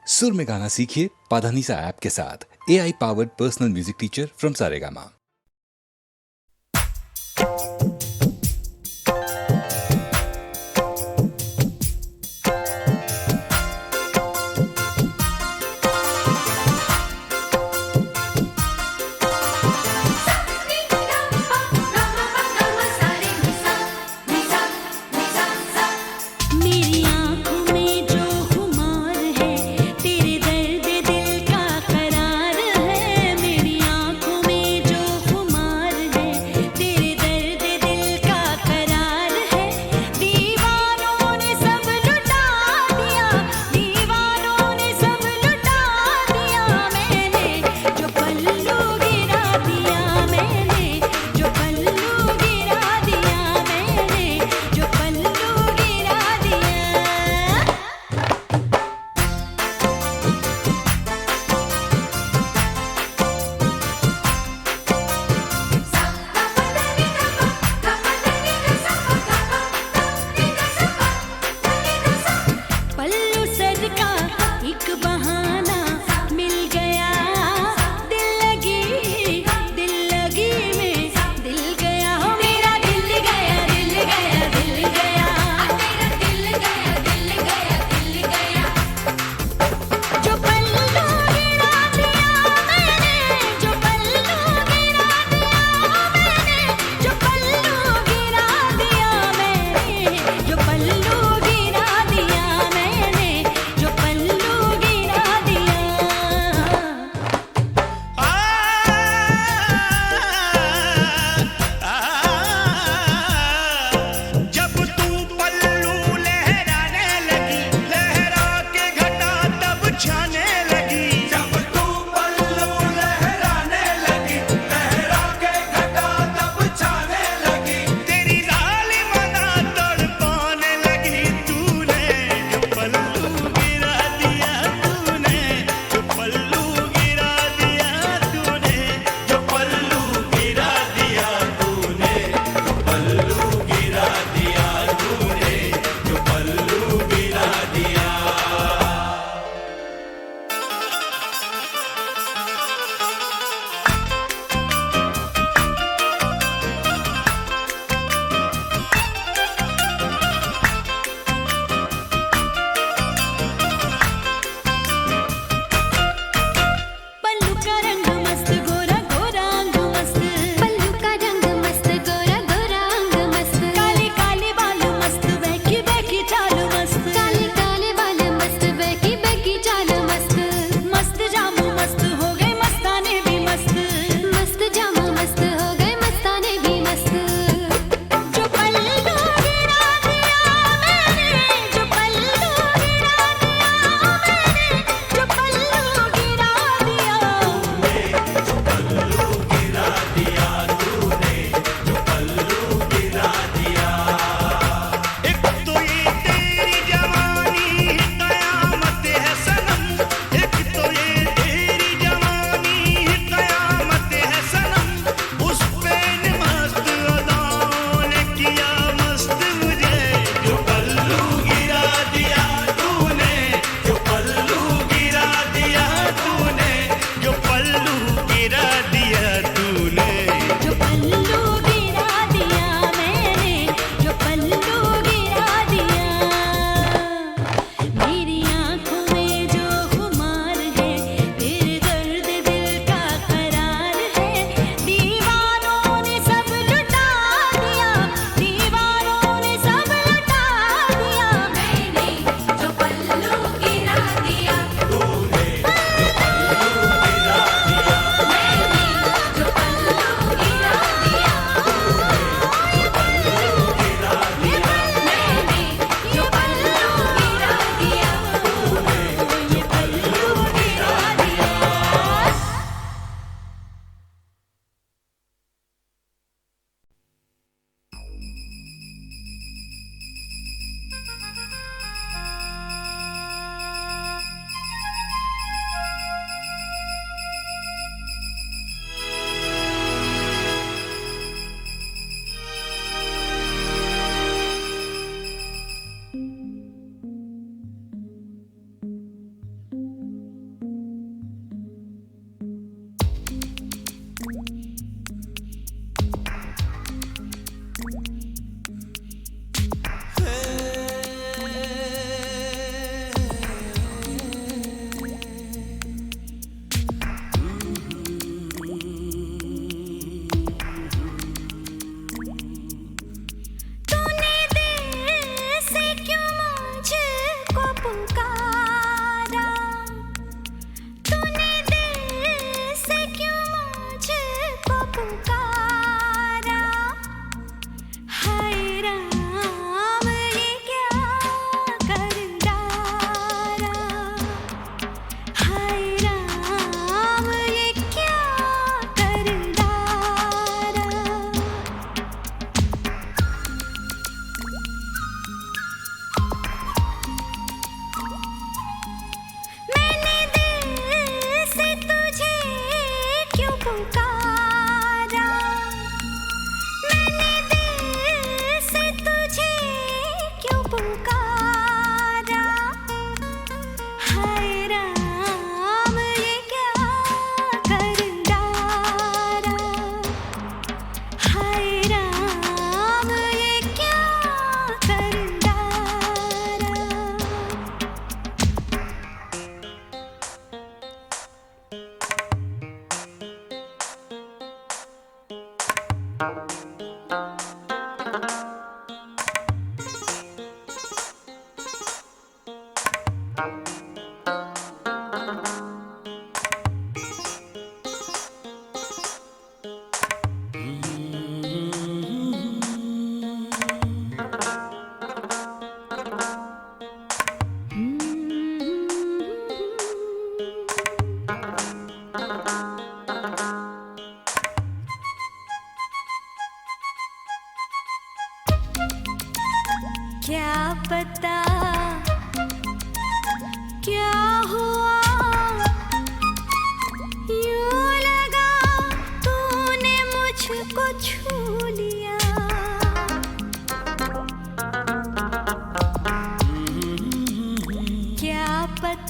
सुर में गाना सीखिए पाधानीसा ऐप के साथ। AI powered personal music teacher from Saregama.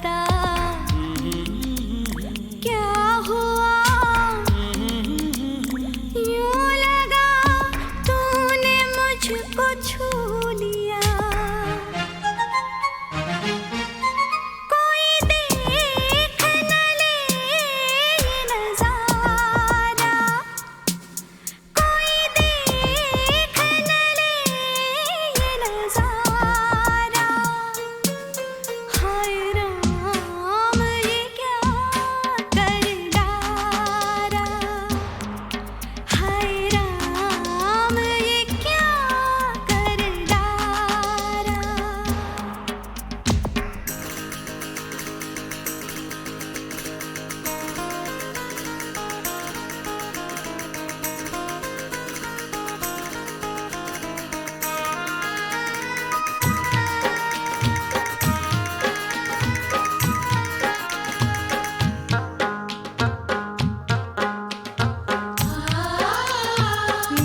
बता क्या हुआ, यूं लगा तूने मुझको छू लिया। कोई देख न ले ये नजारा, कोई देख न ले ये नजारा। हाय राम ये क्या कर डारा, हाय राम ये क्या कर डारा।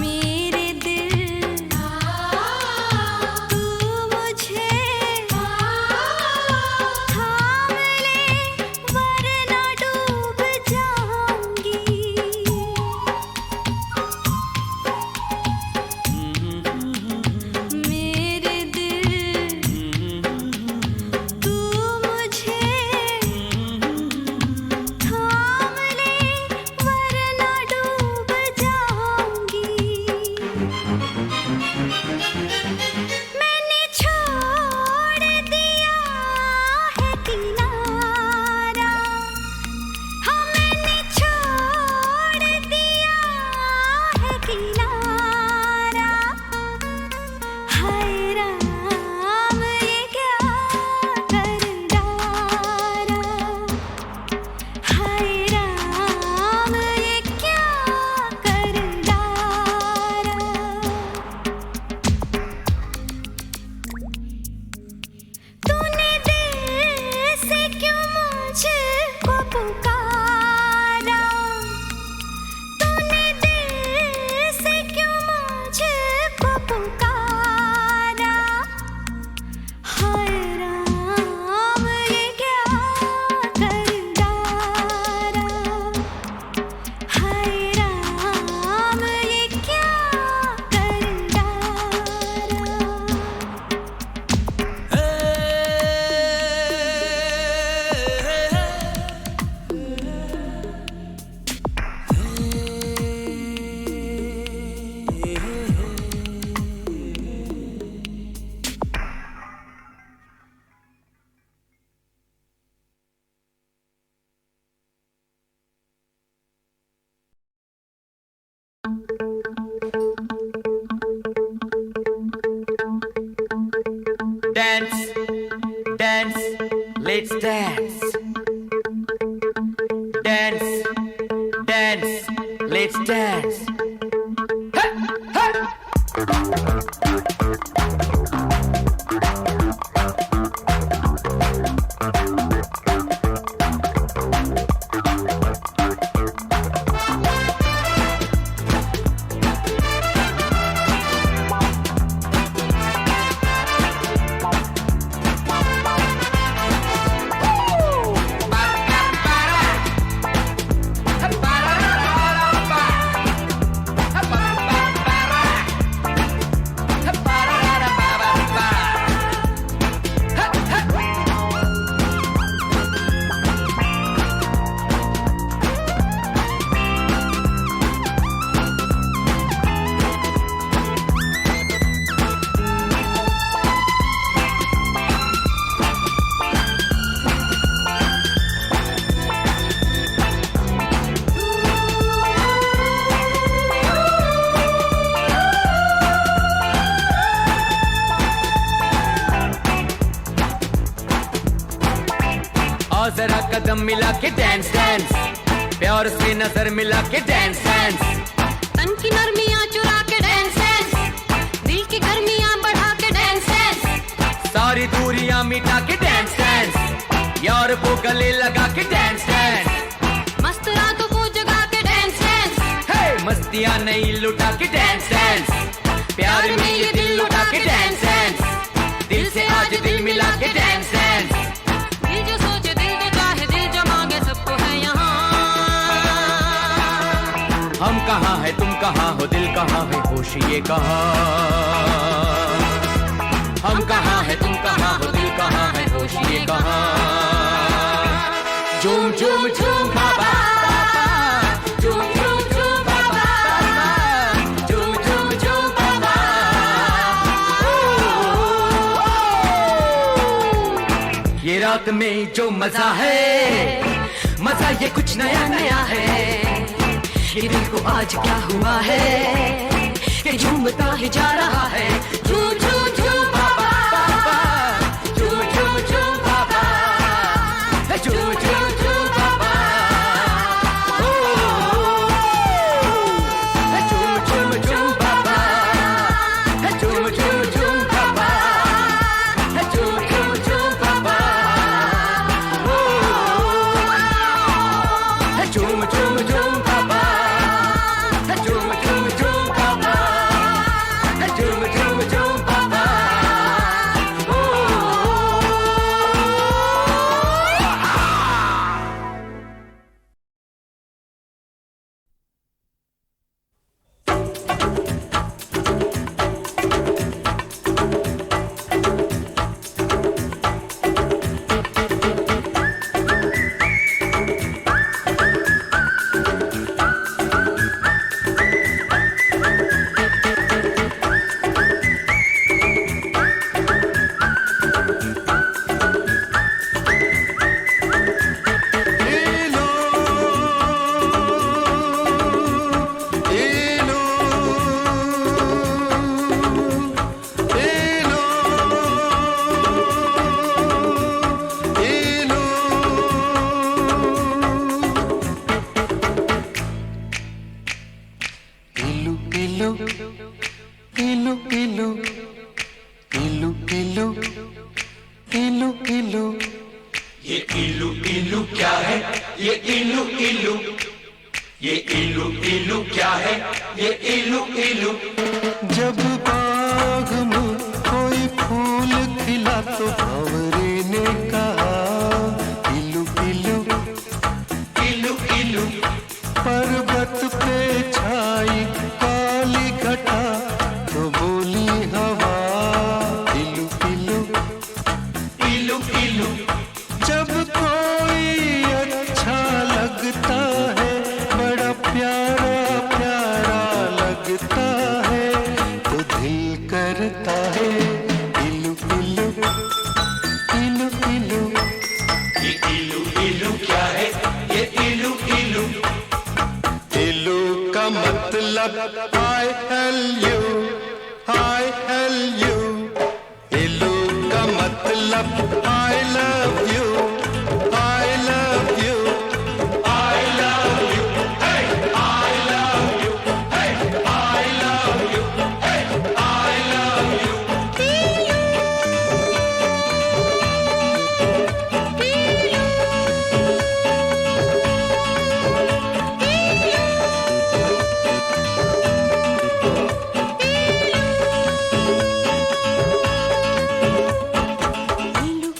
मेरे दिल तू मुझे थाम ले वरना डूब जाऊंगी। मेरे दिल तू मुझे थाम ले वरना डूब जाऊंगी। मैंने छोड़ दिया है किनारा, हाँ मैंने छोड़ दिया है किनारा। हाय राम ये क्या कर डारा, हाय राम ये क्या कर डारा। तूने दिल से क्यों मुझको पुकारा, तूने दिल से क्यों मुझको पुकारा। हाय राम ये क्या कर डारा, हाय राम ये क्या कर डारा। Dance, dance, let's dance. Dance, dance, let's dance. Hey, hey. और जरा कदम मिला के डांस डांस, प्यार से नजर मिला के डांस डांस, तन की नरमियां चुरा के डांस डांस, दिल की गर्मियां बढ़ा के डांस डांस, सारी दूरियां मिटा के डांस डांस, यार को गले लगा के डांस डांस, मस्त रातों को जगा के डांस डांस, हे मस्तियां नहीं लुटा के डांस डांस, प्यार में ये दिल लुटा के डांस डांस, दिल से आज दिल मिला के डांस डांस, दिल जो सोचे हम कहाँ है तुम कहाँ हो, दिल कहाँ है, होश ये कहाँ। हम कहाँ है तुम कहाँ हो, दिल कहाँ है, होश ये कहाँ। झूम झूम झूम बाबा, झूम झूम झूम बाबा, झूम झूम झूम बाबा। ये रात में जो मजा है, मजा ये कुछ नया नया है। ये दिल को आज क्या हुआ है कि झूमता ही जा रहा है। झूम झूम झूम बाबा, झूम झूम झूम बाबा, झूम झूम झूम बाबा, झूम झूम झूम बाबा, झूम झूम झूम बाबा, झूम झूम झूम बाबा, झूम झूम झूम बाबा, झूम झूम झूम बाबा, झूम झूम झूम बाबा। जब बाग में कोई फूल खिला तो भंवरे ने कहा इलू इलू इलू इलू। पर्वत पे छाई काली घटा तो बोली हवा इलू इलू इलू इलू। जब कोई अच्छा लगता है, बड़ा प्यारा प्यारा लगता है, तो दिल करता है इलू इलू इलू इलू। ये इलू इलू क्या है, ये इलू इलू। इलू का मतलब I L U, I L U। इलू का मतलब I love you, I love you, I love you, hey, I love you, hey, I love you, hey, I love you। इलू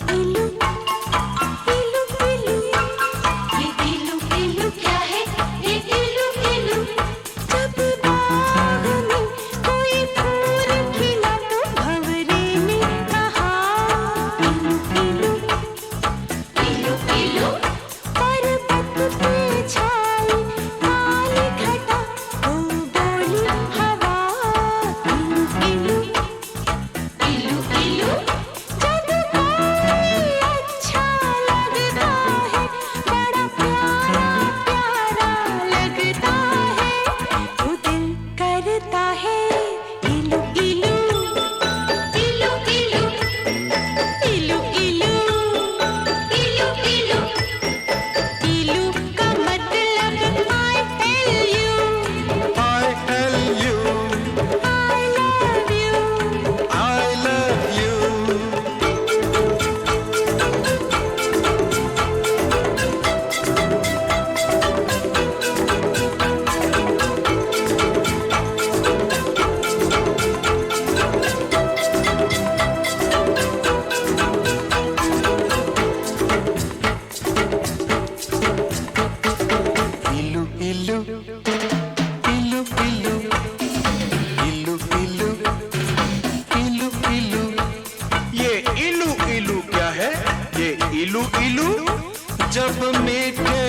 जब मीठे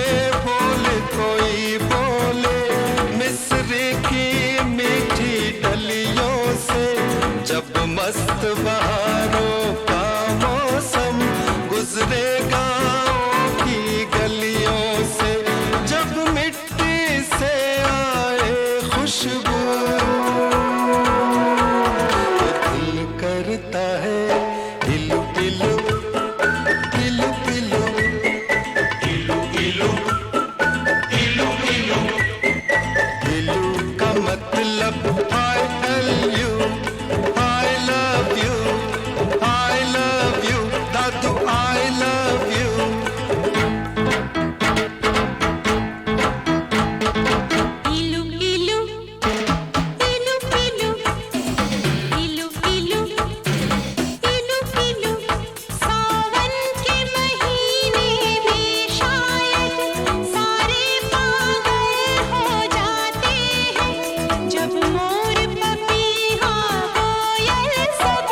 बोल कोई बोले मिस्र की मीठी डलियों से, जब मस्त बहारों का मौसम गुजरे गाँव की गलियों से, जब मिट्टी से आए खुशबू तो दिल करता है इलू इलू इलू इलू इलू इलू इलू इलू। इलू का मतलब I love you, I love you, I love you, Dadu I love you। इलू इलू इलू इलू इलू इलू इलू इलू। सावन के महीने में शायद सारे पागल हो जाते हैं, जब मोर पपीहा कोयल सब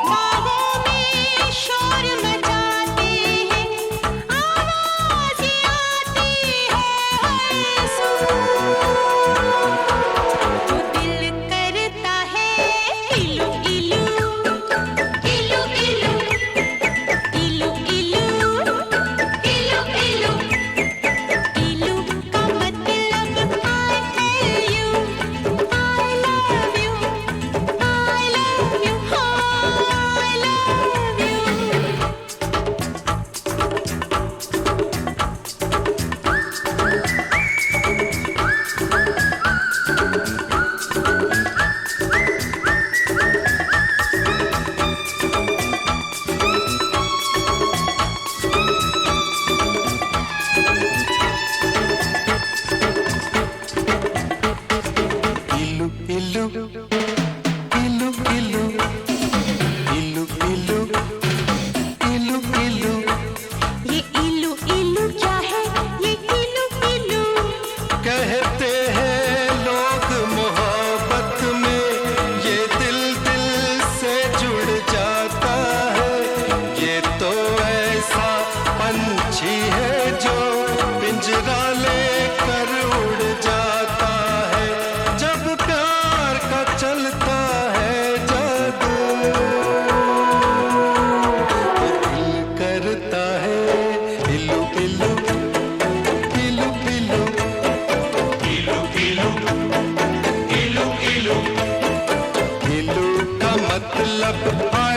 बागों में शोर मचाते हैं, आवाज़ आती है हर सुबह, तो दिल करता है इलू इलू इलू इलू इलू इलू इलू इलू। इलू का मतलब I tell you, I love you, I love you, I love you। इलू इलू इलू इलू इलू इलू इलू इलू। ये इलू इलू क्या है, ये इलू इलू? कहते हैं लोग मोहब्बत में ये दिल दिल से जुड़ जाता है, ये तो ऐसा पंछी है जो पिंजरा लेकर उड़ जाता है, जब प्यार का चलता है जादू तो दिल करता है इलू इलू इलू इलू इलू इलू इलू इलू। इलू का मतलब I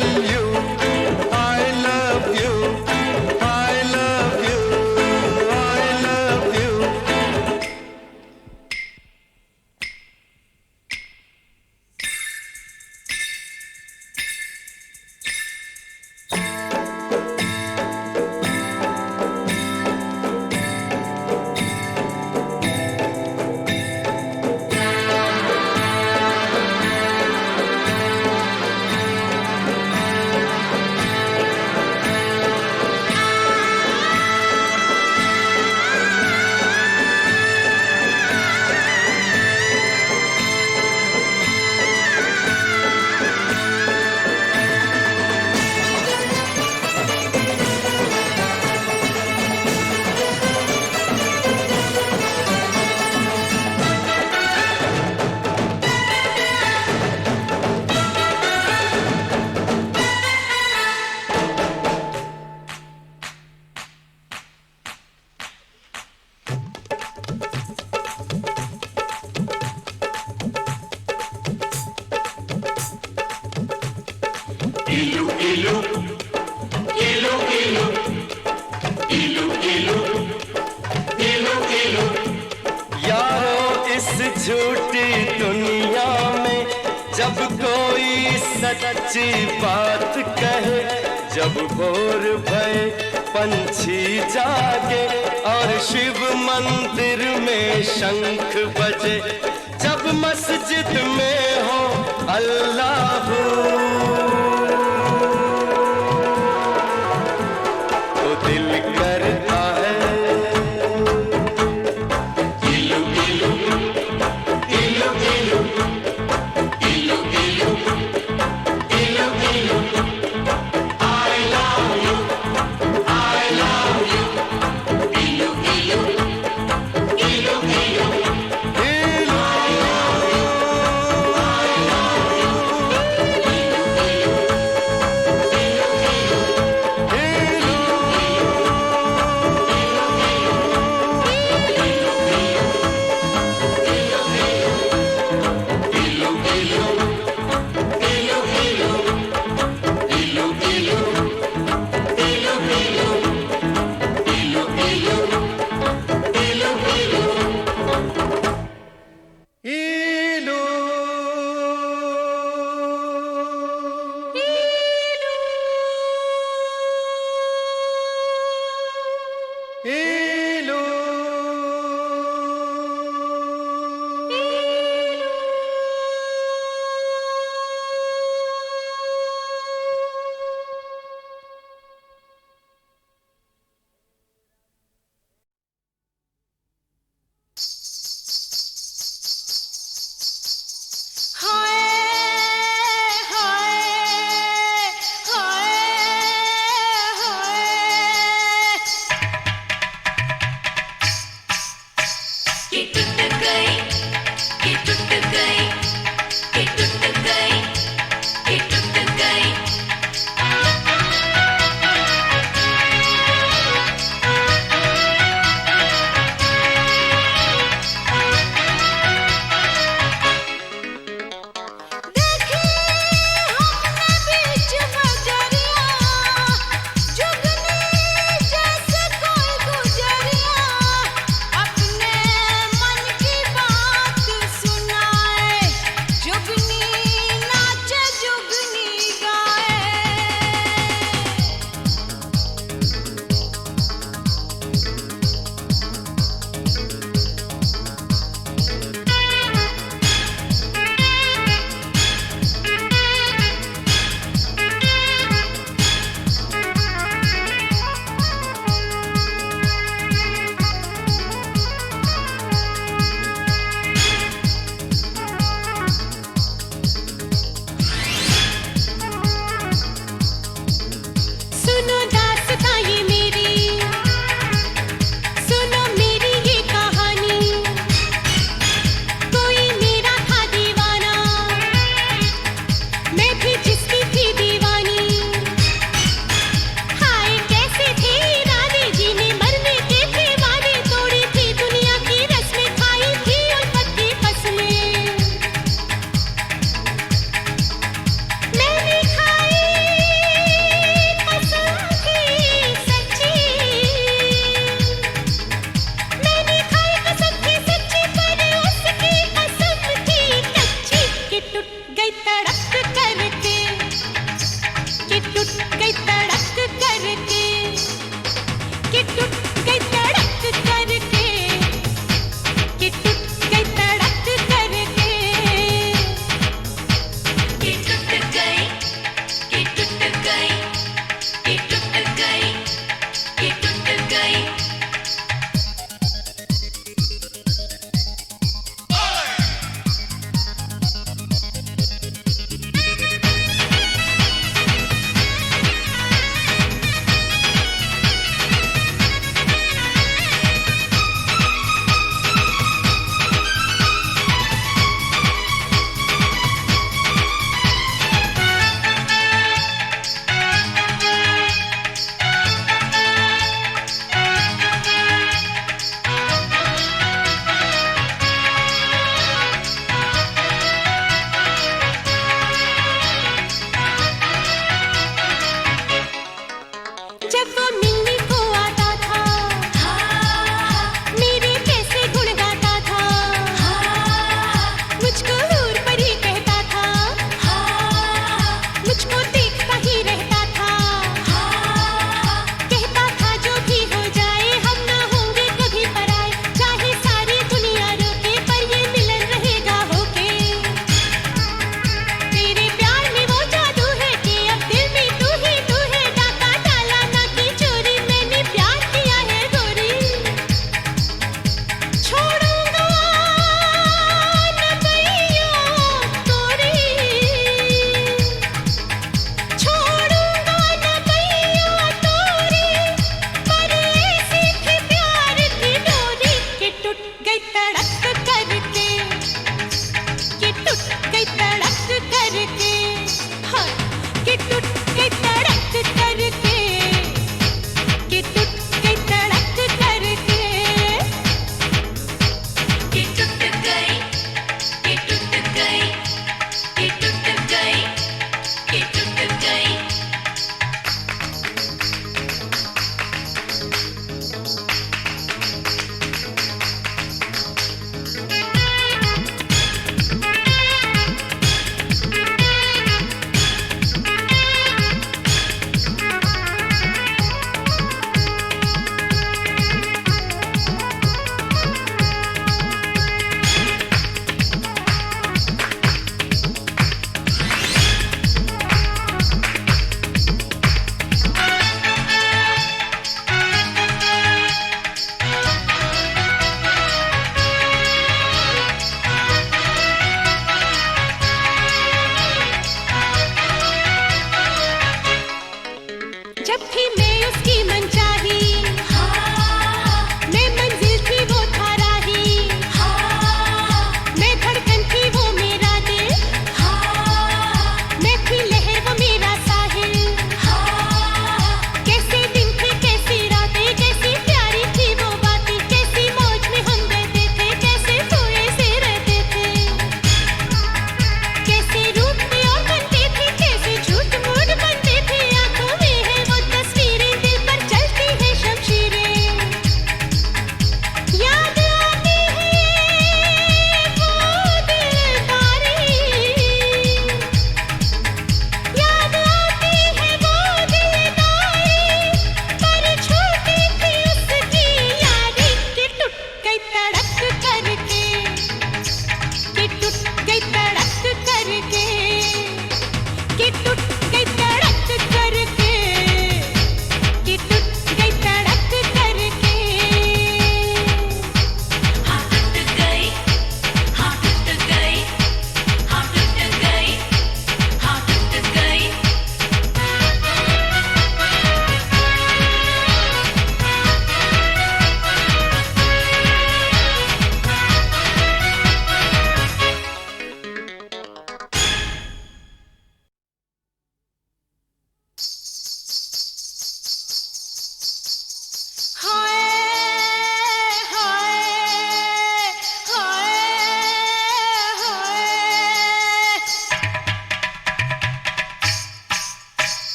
love you, I love you, I love you, I love you। इलू इलू इलू इलू इलू इलू इलू इलू। यारो इस झूठी दुनिया में जब कोई सच्ची बात कहे, जब भोर भय पंछी जागे और शिव मंदिर में शंख बजे, जब मस्जिद में हो अल्लाह तो दिल करता है इलू इलू इलू इलू इलू इलू इलू इलू। I love you, I love you, इलू हाय हाय हाय हाय ये टूट गई, ये टूट गई, ये टूट गई, ये टूट गई। देखी हमने बीच बजरिया जुगनी जैसे कोई गुजरिया अपने मन की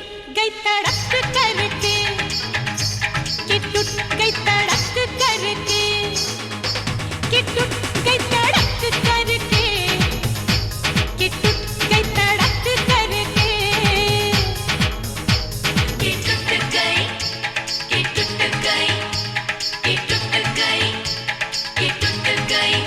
टूट गई तड़क करके, कि टूट गई तड़क करके, कि टूट गई तड़क करके, कि टूट गई तड़क करके, कि टूट गई, कि टूट गई, कि टूट गई, कि टूट गई।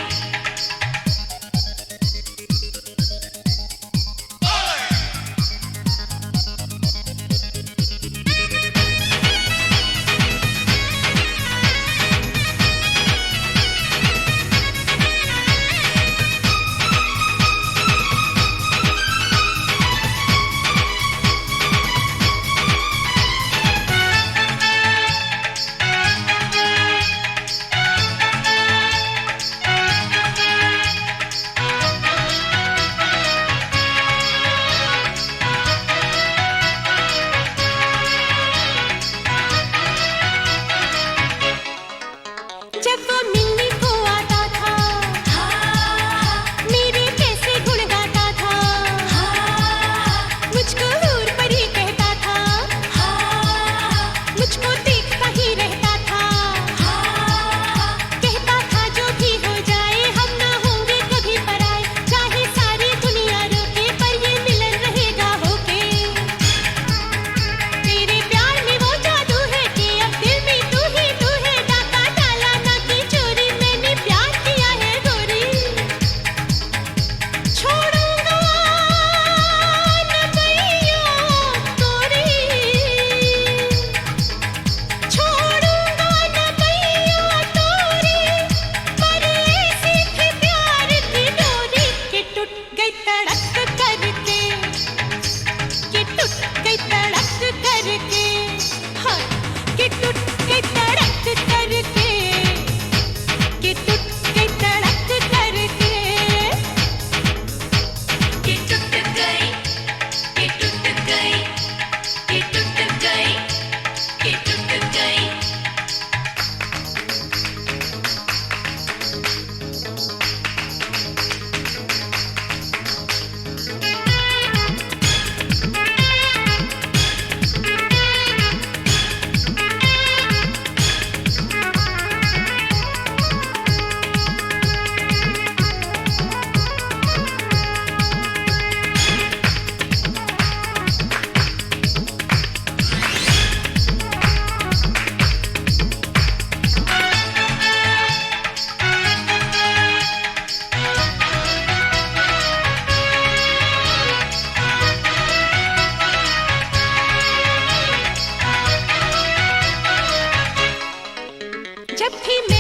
जब वो मिलने को आता था, मेरे कैसे गुण गाता था, मुझको हूर परी कहता था, मुझको देखता ही रहता था, कहता था जो भी हो जाए हम ना होंगे कभी पराए, चाहे सारी दुनिया रोके पर ये मिलन रहेगा होके। तेरे प्यार में वो जादू है कि अब दिल में तू है, डाका डाला ना की चोरी, मैंने प्यार किया है गोरी। छोड़ूंगा न भैया तोरी, छोड़ूंगा न भैया तोरी, पर ऐसी थी प्यार की डोरी, कि टूट गई तड़क करके, कि टूट गई तड़क करके, हाँ, कि टूट गई तड़क करके, कि टूट गई तड़क करके, कि टूट गई, कि टूट गई, कि टूट गई, कि टूट गई। जब भी मैं